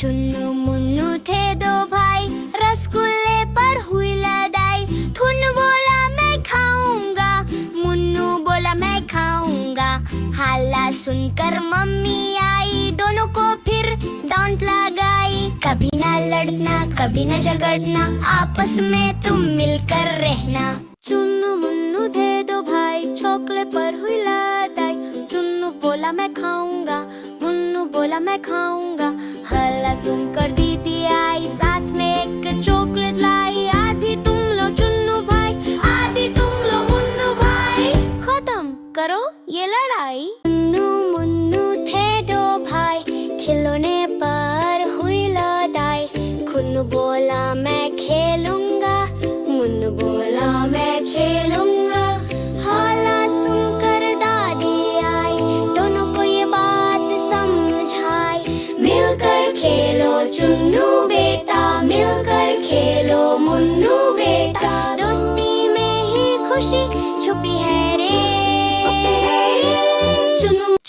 चुन्नू मुन्नू थे दो भाई, रसगुल्ले पर हुई लड़ाई। थुन्नू बोला मैं खाऊंगा, मुन्नू बोला मैं खाऊंगा। हल्ला सुनकर मम्मी आई, दोनों को फिर डांट लगाई। कभी ना लड़ना, कभी ना झगड़ना, आपस में तुम मिलकर रहना। चुन्नू मुन्नू थे दो भाई, चॉकलेट पर हुई लड़ाई। चुन्नू बोला मैं खाऊंगा, मुन्नू बोला मैं खाऊंगा। हल्ला सुनकर दीदी आई, साथ में एक चॉकलेट लाई। आधी तुम लो चुन्नू भाई, आधी तुम लो मुन्नू भाई। खत्म करो ये लड़ाई। चुन्नू मुन्नू थे दो भाई, खिलौने पर हुई लड़ाई। खुन्नू बोला मैं खेलूंगा, मुन्नू बोला मैं खेलूंगा। हल्ला सुनकर दादी आई, दोनों को ये बात समझाई। मिलकर खेलो चुन्नू बेटा, मिलकर खेलो मुन्नू बेटा। दोस्ती में ही खुशी छुपी है रे।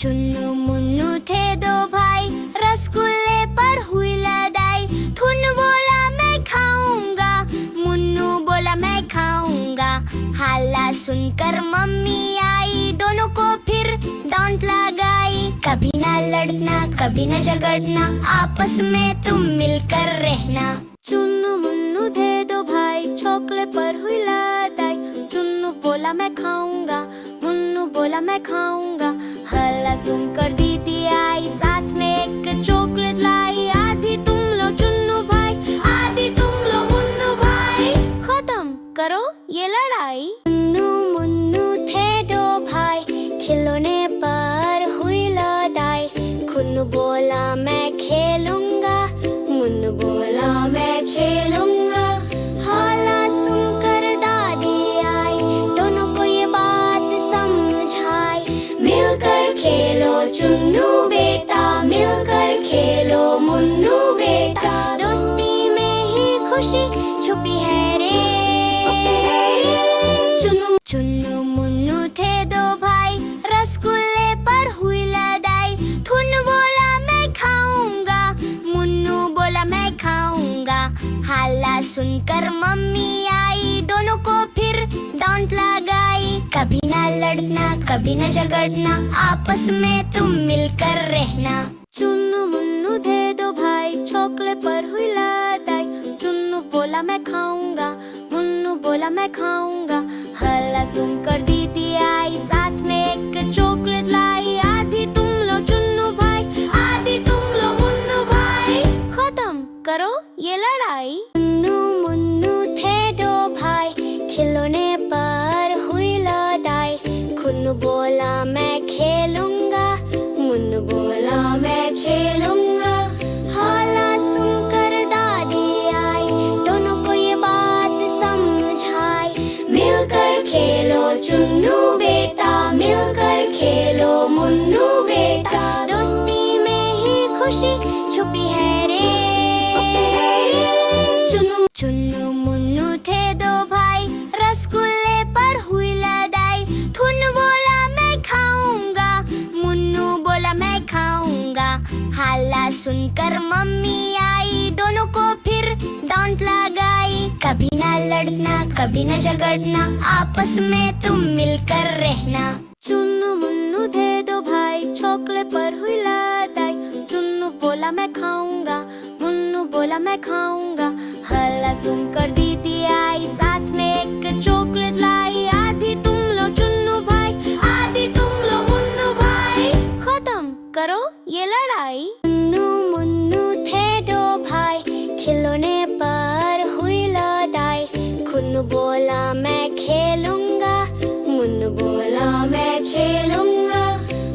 चुन्नू मुन्नू थे दो भाई, रसगुल्ले पर हुई लड़ाई। थुन्नू बोला मैं खाऊंगा, मुन्नू बोला मैं खाऊंगा। हल्ला सुनकर मम्मी आई, दोनों को फिर डांट लगाई। कभी ना लड़ना, कभी ना झगड़ना, आपस में तुम मिलकर रहना। चुन्नू मुन्नू थे दो भाई, चॉकलेट पर हुई लड़ाई। चुन्नू बोला मैं खाऊंगा, मुन्नू बोला मैं खाऊंगा। हल्ला सुनकर दीदी आई, साथ में एक चॉकलेट लाई। आधी तुम लो चुन्नू भाई, आधी तुम लो मुन्नू भाई। खत्म करो ये लड़ाई। चुन्नू मुन्नू थे दो भाई, खिलौने पर हुई लड़ाई। खुन्नू बोला मैं खेलूंगा, मुन्नू बोला मैं खेलूंगा। हल्ला सुनकर दादी आई, दोनों को ये बात समझाई। मिलकर खेलो चुन्नू बेटा, मिलकर खेलो मुन्नू बेटा। दोस्ती में ही खुशी छुपी है रे। चुन्नू मुन्नू थे दो भाई, रसगुल्ले पर हुई लड़ाई। थुन्नू बोला मैं खाऊंगा, मुन्नू बोला मैं खाऊंगा। हल्ला सुनकर मम्मी आई, दोनों को फिर डांट लगाई। कभी ना लड़ना, कभी ना झगड़ना, आपस में तुम मिलकर रहना। चुन्नू मुन्नू थे दो भाई, चॉकलेट पर हुई लड़ाई। चुन्नू बोला मैं खाऊंगा, मुन्नू बोला मैं खाऊंगा। हल्ला सुनकर दीदी आई, साथ में एक चॉकलेट लाई। आधी तुम लो चुन्नू भाई, आधी तुम लो मुन्नू भाई। खत्म करो ये लड़ाई। चुन्नू मुन्नू थे दो भाई, खिलौने पर हुई लड़ाई। खुन्नू बोला मैं खेलूंगा, मुन्नू बोला मैं खेलूंगा। हल्ला सुनकर दादी आई, दोनों को ये बात समझाई। मिलकर खेलो चुन्नू बेटा, मिलकर खेलो मुन्नू बेटा। दोस्ती में ही खुशी छुपी है रे। चुन्नू मुन्नू थे दो भाई, रसगुल्ले पर हुई लड़ाई। थुन्नू बोला मैं खाऊंगा, मुन्नू बोला मैं खाऊंगा। हल्ला सुनकर मम्मी आई, दोनों को फिर डांट लगाई। कभी ना लड़ना, कभी ना झगड़ना, आपस में तुम मिलकर रहना। चुन्नू मुन्नू थे दो भाई, चॉकलेट पर हुई लड़ाई। चुन्नू बोला मैं खाऊंगा, मुन्नू बोला मैं खाऊंगा। हल्ला सुनकर दीदी आई, साथ में एक चॉकलेट लाई। आधी तुम लो चुन्नू भाई, आधी तुम लो मुन्नू भाई। खत्म करो ये लड़ाई। चुन्नू मुन्नू थे दो भाई, खिलौने पर हुई लड़ाई। खुन्नू बोला मैं खेलूंगा, मुन्नू बोला मैं खेलूंगा।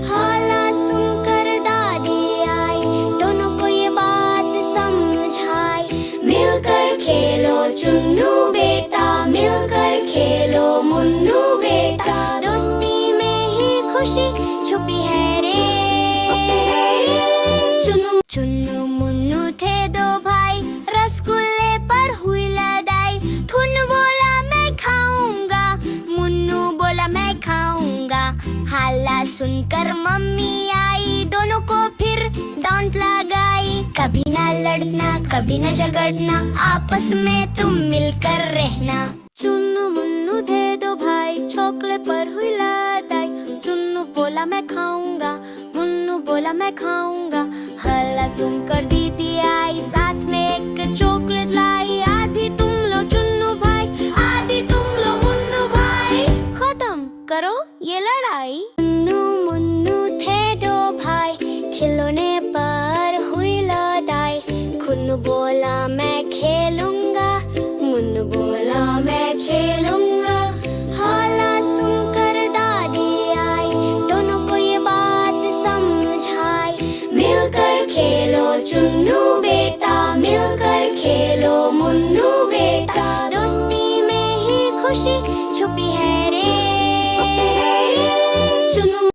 हल्ला सुनकर दादी आई, दोनों को ये बात समझाई। मिलकर खेलो चुन्नू बेटा, मिलकर खेलो मुन्नू बेटा। दोस्ती में ही खुशी छुपी है रे। चुन्नू मुन्नू थे दो भाई, रसगुल्ले पर हुई लड़ाई। थुन्नू बोला मैं खाऊंगा, मुन्नू बोला मैं खाऊंगा। हल्ला सुनकर मम्मी आई, दोनों को फिर डोंट लगाई, कभी ना लड़ना कभी ना झगड़ना, आपस में तुम मिलकर रहना। चुन्नू मुन्नू दे दो भाई, चॉकलेट पर हुई लड़ाई। चुन्नू बोला मैं खाऊंगा, मुन्नू बोला मैं खाऊंगा। हल्ला सुनकर दीदी आई, साथ में एक चॉकलेट लाई। आधी तुम लो चुन्नू भाई, आधी तुम लो मुन्नू भाई। खत्म करो ये लड़ाई। मुन्नू मुन्नू थे दो भाई, खिलौने पर हुई लड़ाई। मुन्नू बोला मैं खेलूंगा, मुन्नू बोला मैं खेलूंगा। हल्ला सुनकर दादी आई, दोनों को ये बात समझाई। मिलकर खेलो चुन्नू बेटा, मिलकर खेलो मुन्नू बेटा। दोस्ती में ही खुशी